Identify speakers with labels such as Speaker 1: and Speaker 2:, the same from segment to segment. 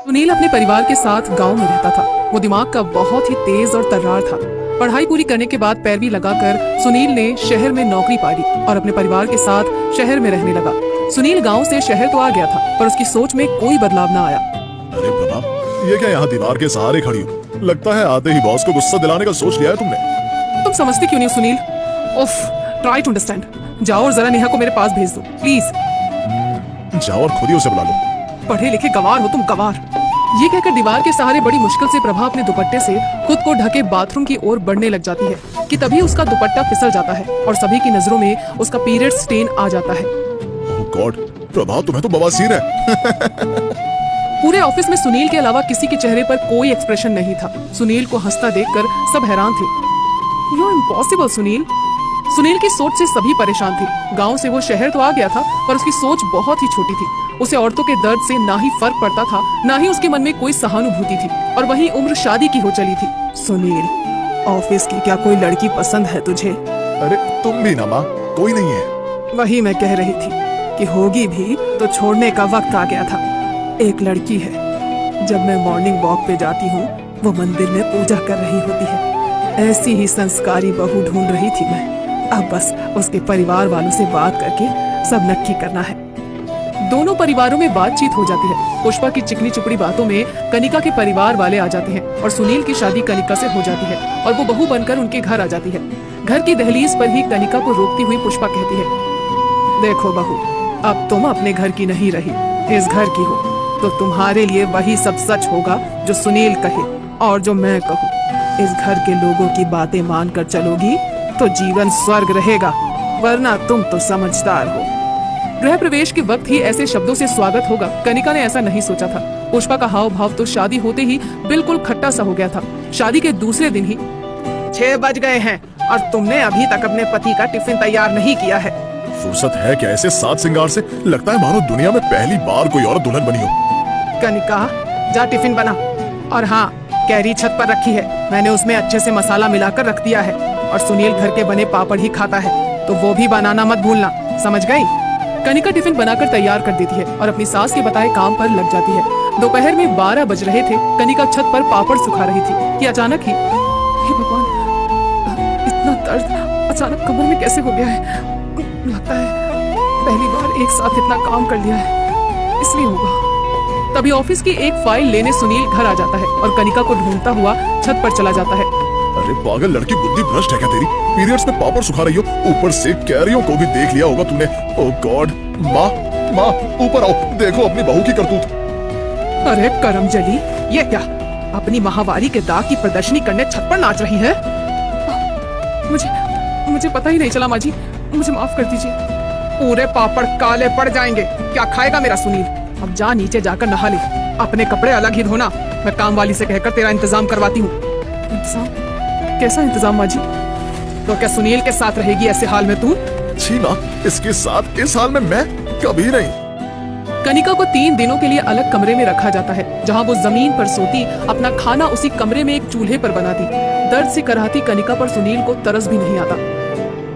Speaker 1: सुनील अपने परिवार के साथ गांव में रहता था। वो दिमाग का बहुत ही तेज और तर्रार था। पढ़ाई पूरी करने के बाद पैरवी लगाकर सुनील ने शहर में नौकरी पा ली और अपने परिवार के साथ शहर में रहने लगा। सुनील गांव से शहर तो आ गया था, पर उसकी सोच में कोई बदलाव न आया।
Speaker 2: अरे बाबा, ये क्या यहाँ दीवार के सहारे खड़ी हो? लगता है आते ही बॉस को गुस्सा दिलाने का सोच लिया है तुमने।
Speaker 1: तुम समझते क्यों नहीं सुनील? उफ, ट्राई टू अंडरस्टैंड। जाओ और जरा नेहा को मेरे पास भेज दो प्लीज।
Speaker 2: जाओ और खुद ही उसे बुला लो।
Speaker 1: पढ़े लिखे गवार हो तुम, गवार। ये कहकर दीवार के सहारे बड़ी मुश्किल से प्रभा अपने दुपट्टे से खुद को ढके बाथरूम की ओर बढ़ने लग जाती है कि तभी उसका दुपट्टा फिसल जाता है और सभी की नजरों में उसका पीरियड स्टेन आ जाता है।
Speaker 2: ओह गॉड, प्रभा तुम्हें तो बवासीर है।
Speaker 1: पूरे ऑफिस में सुनील के अलावा किसी के चेहरे पर कोई एक्सप्रेशन नहीं था। सुनील को हंसता देखकर सब हैरान थे। You are impossible Sunil. Sunil की सोच से सभी परेशान थे। गांव से वो शहर तो आ गया था, पर उसकी सोच बहुत ही छोटी थी। उसे औरतों के दर्द से ना ही फर्क पड़ता था, ना ही उसके मन में कोई सहानुभूति थी, और वहीं उम्र शादी की हो चली थी। सुनील, ऑफिस की क्या कोई लड़की पसंद है तुझे?
Speaker 2: अरे तुम भी ना माँ, कोई नहीं है।
Speaker 1: वही मैं कह रही थी कि होगी भी तो छोड़ने का वक्त आ गया था। एक लड़की है, जब मैं मॉर्निंग वॉक पे जाती हूँ वो मंदिर में पूजा कर रही होती है। ऐसी ही संस्कारी बहू ढूंढ रही थी मैं। अब बस उसके परिवार वालों से बात करके सब नक्की करना है। दोनों परिवारों में बातचीत हो जाती है। पुष्पा की चिकनी चुपड़ी बातों में कनिका के परिवार वाले आ जाते हैं और सुनील की शादी कनिका से हो जाती है और वो बहू बनकर उनके घर आ जाती है। घर की दहलीज पर ही कनिका को रोकती हुई पुष्पा कहती है, देखो बहू, अब तुम अपने घर की नहीं रही, इस घर की हो, तो तुम्हारे लिए वही सब सच होगा जो सुनील कहे और जो मैं कहूँ। इस घर के लोगों की बातें मानकर चलोगी तो जीवन स्वर्ग रहेगा, वरना तुम तो समझदार हो। गृह प्रवेश के वक्त ही ऐसे शब्दों से स्वागत होगा, कनिका ने ऐसा नहीं सोचा था। पुष्पा का हाव भाव तो शादी होते ही बिल्कुल खट्टा सा हो गया था। शादी के दूसरे दिन ही 6 बज गए हैं और तुमने अभी तक अपने पति का टिफिन तैयार नहीं किया है।
Speaker 2: फुर्सत है क्या ऐसे साज सिंगार से? लगता है मानो दुनिया में पहली बार कोई औरत दुल्हन बनी हो।
Speaker 1: कनिका, जा टिफिन बना। और हाँ, कैरी छत पर रखी है, मैंने उसमें अच्छे से मसाला मिलाकर रख दिया है। और सुनील घर के बने पापड़ ही खाता है, तो वो भी बनाना मत भूलना, समझ गई? कनिका टिफिन बनाकर तैयार कर देती है और अपनी सास के बताए काम पर लग जाती है। दोपहर में 12 बज रहे थे। कनिका छत पर पापड़ सुखा रही थी कि अचानक ही, हे भगवान, इतना दर्द अचानक कमर में कैसे हो गया है? लगता है पहली बार एक साथ इतना काम कर लिया है, इसलिए होगा। तभी ऑफिस की एक फाइल लेने सुनील घर आ जाता है और कनिका को ढूंढता हुआ छत पर चला जाता है।
Speaker 2: अरे पागल लड़की, बुद्धि भ्रष्ट है क्या तेरी? पीरियड्स में पापड़ सुखा रही हो, ऊपर से कैरियों को भी देख लिया होगा तुमने। ओह गॉड, माँ माँ ऊपर आओ, देखो अपनी बहू की करतूत।
Speaker 1: अरे करमजली, ये क्या अपनी माहवारी के दाग की प्रदर्शनी करने छत पर नाच रही है? मुझे पता ही नहीं चला माँ जी, मुझे माफ कर दीजिए। पूरे पापड़ काले पड़ जाएंगे, क्या खाएगा मेरा सुनील? अब जा नीचे जाकर नहा ले, अपने कपड़े अलग ही धोना। मैं काम वाली से कहकर तेरा इंतजाम करवाती हूँ। इंतजाम? कैसा इंतजाम माँ जी? तो क्या सुनील के साथ रहेगी ऐसे हाल में तू?
Speaker 2: छी माँ, इसके साथ इस हाल में मैं कभी नहीं।
Speaker 1: कनिका को 3 दिनों के लिए अलग कमरे में रखा जाता है, जहाँ वो जमीन पर सोती, अपना खाना उसी कमरे में एक चूल्हे पर बनाती। दर्द से कराहती कनिका पर सुनील को तरस भी नहीं आता।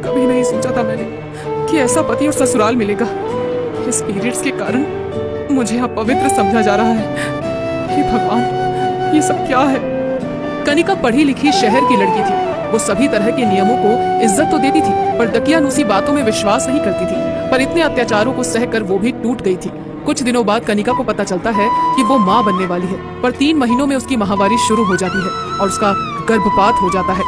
Speaker 1: कभी नहीं सोचा था मैंने कि ऐसा पति और ससुराल मिलेगा। इस पीरियड्स के कारण मुझे यहाँ पवित्र समझा जा रहा है। हे भगवान, ये सब क्या है? कनिका पढ़ी लिखी शहर की लड़की थी। वो सभी तरह के नियमों को इज्जत तो देती थी, पर दकियानूसी बातों में विश्वास नहीं करती थी। पर इतने अत्याचारों को सहकर वो भी टूट गई थी। कुछ दिनों बाद कनिका को पता चलता है कि वो माँ बनने वाली है, पर 3 महीनों में उसकी माहवारी शुरू हो जाती है और उसका गर्भपात हो जाता है।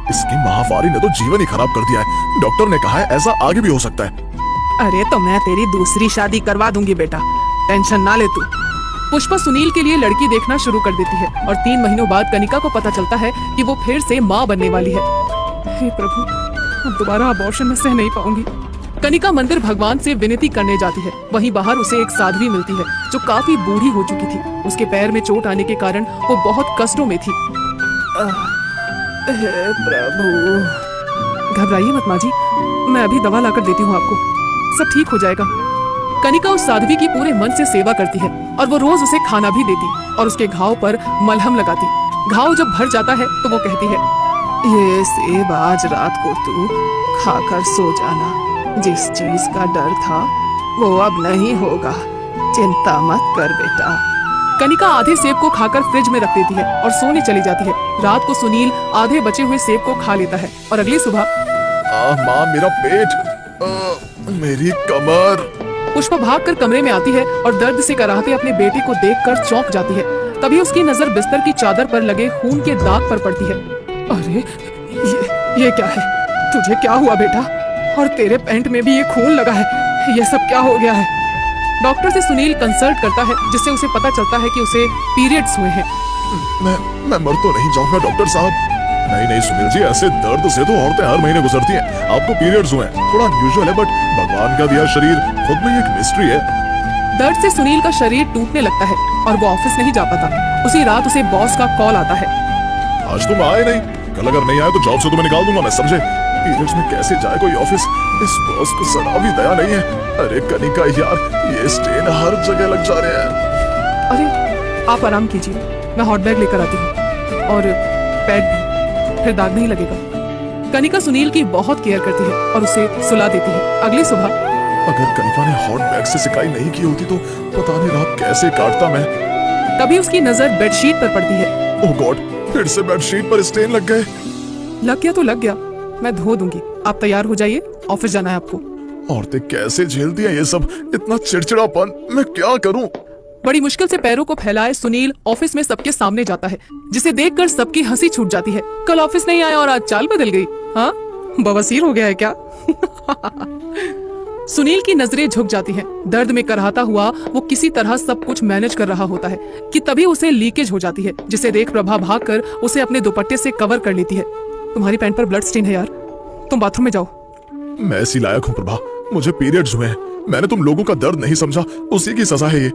Speaker 2: इसकी माहवारी ने तो जीवन ही खराब कर दिया है। डॉक्टर ने कहा है ऐसा आगे भी हो सकता है।
Speaker 1: अरे तो मैं तेरी दूसरी शादी करवा दूंगी बेटा, टेंशन ना ले तू। पुष्पा सुनील के लिए लड़की देखना शुरू कर देती है और 3 महीनों बाद कनिका को पता चलता है कि वो फिर से माँ बनने वाली है। हे प्रभु, अब दोबारा अबॉर्शन में सह नहीं पाऊंगी। कनिका मंदिर भगवान से विनती करने जाती है। वहीं बाहर उसे एक साध्वी मिलती है जो काफी बूढ़ी हो चुकी थी। उसके पैर में चोट आने के कारण वो बहुत कष्टों में थी। हे प्रभु, घबराइए मत माँ जी, मैं अभी दवा लाकर देती हूँ आपको, सब ठीक हो जाएगा। कनिका उस साध्वी की पूरे मन से सेवा करती है और वो रोज उसे खाना भी देती और उसके घाव पर मलहम लगाती। घाव जब भर जाता है तो वो कहती है, ये सेब आज रात को तू खाकर सो जाना। जिस चीज का डर था वो अब नहीं होगा, चिंता मत कर बेटा। कनिका आधे सेब को खाकर फ्रिज में रख देती है और सोने चली जाती है। रात को सुनील आधे बचे हुए सेब को खा लेता है और अगली सुबह
Speaker 2: माँ मेरा पेट, मेरी कमर।
Speaker 1: पुष्पा भागकर कमरे में आती है और दर्द से कराहते अपने बेटे को देखकर चौंक जाती है। तभी उसकी नजर बिस्तर की चादर पर लगे खून के दाग पर पड़ती है। अरे ये क्या है? तुझे क्या हुआ बेटा? और तेरे पैंट में भी ये खून लगा है, ये सब क्या हो गया है? डॉक्टर से सुनील कंसल्ट करता है, जिससे उसे पता चलता है कि उसे पीरियड्स हुए हैं।
Speaker 2: मैं मर तो नहीं जाऊंगा डॉक्टर साहब? नहीं सुनील जी, ऐसे दर्द से तो औरतें हर महीने गुजरती हैं। आपको पीरियड्स हुए हैं, थोड़ा अनयूजुअल है, बट भगवान का दिया शरीर खुद में एक मिस्ट्री है।
Speaker 1: दर्द से सुनील का शरीर टूटने लगता है और वो ऑफिस नहीं जा पाता। उसी रात उसे बॉस का कॉल आता है।
Speaker 2: आज तुम आए नहीं, कल अगर नहीं आए तो जॉब से तुम्हें निकाल दूंगा मैं, समझे? पीरियड्स में कैसे जाए कोई ऑफिस? इस बॉस को जरा भी दया नहीं है। अरे कनिका यार, ये स्टेन हर जगह लग जा रहे हैं।
Speaker 1: अरे आप आराम कीजिए, मैं हॉट बैग लेकर आती हूँ और पैड भी, फिर दाग नहीं लगेगा। कनिका सुनील की बहुत केयर करती है और उसे सुला देती है। अगली सुबह
Speaker 2: अगर कनिका ने हॉट बैग से सिकाई नहीं की होती तो पता नहीं रात कैसे काटता मैं।
Speaker 1: तभी उसकी नजर बेडशीट पर पड़ती है।
Speaker 2: ओह गॉड, फिर से बेडशीट पर स्टेन लग गए।
Speaker 1: लग गया तो लग गया, मैं धो दूंगी। आप तैयार हो जाइए, ऑफिस जाना है आपको।
Speaker 2: औरतें कैसे झेलती हैं ये सब, इतना चिड़चिड़ापन, मैं क्या करूं?
Speaker 1: बड़ी मुश्किल से पैरों को फैलाए सुनील ऑफिस में सबके सामने जाता है, जिसे देखकर सबकी हंसी छूट जाती है। कल ऑफिस नहीं आया और आज चाल बदल गई। हाँ, बवासीर हो गया है क्या? सुनील की नजरें झुक जाती हैं। दर्द में कराहता हुआ वो किसी तरह सब कुछ मैनेज कर रहा होता है कि तभी उसे लीकेज हो जाती है, जिसे देख प्रभा भागकर उसे अपने दुपट्टे से कवर कर लेती है। तुम्हारी पैंट पर ब्लड स्टेन है यार, तुम बाथरूम में जाओ।
Speaker 2: मैं ऐसी लायक हूँ प्रभा, मुझे पीरियड्स हुए हैं। मैंने तुम लोगों का दर्द नहीं समझा, उसी की सजा है ये।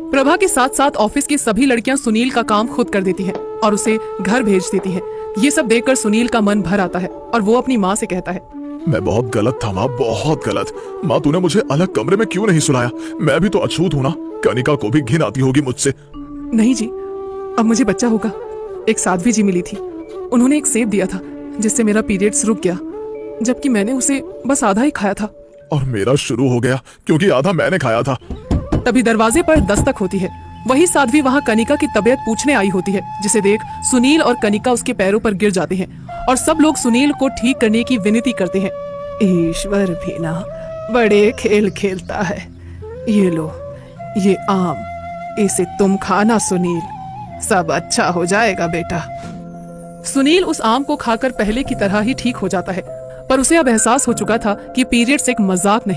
Speaker 1: प्रभा के साथ साथ ऑफिस की सभी लड़कियां सुनील का काम खुद कर देती हैं और उसे घर भेज देती हैं। ये सब देखकर सुनील का मन भर आता है और वो अपनी माँ से कहता है,
Speaker 2: मैं बहुत गलत था माँ, बहुत गलत। माँ तूने मुझे अलग कमरे में क्यों नहीं सुलाया? मैं भी तो अछूत हूँ ना। कनिका को भी घिन आती होगी मुझसे।
Speaker 1: नहीं जी, अब मुझे बच्चा होगा। एक साध्वी जी मिली थी, उन्होंने एक सेब दिया था जिससे मेरा पीरियड्स रुक गया, जबकि मैंने उसे बस आधा ही खाया था।
Speaker 2: और मेरा शुरू हो गया क्योंकि आधा मैंने खाया था।
Speaker 1: तभी दरवाजे पर दस्तक होती है। वही साध्वी वहाँ कनिका की तबीयत पूछने आई होती है, जिसे देख सुनील और कनिका उसके पैरों पर गिर जाते हैं और सब लोग सुनील को ठीक करने की विनती करते हैं। ईश्वर भी ना बड़े खेल खेलता है। ये लो, ये आम, इसे तुम खाना सुनील, सब अच्छा हो जाएगा बेटा। सुनील उस आम को खाकर पहले की तरह ही ठीक हो जाता है, पर उसे अब एहसास हो चुका था कि पीरियड्स एक मजाक नहीं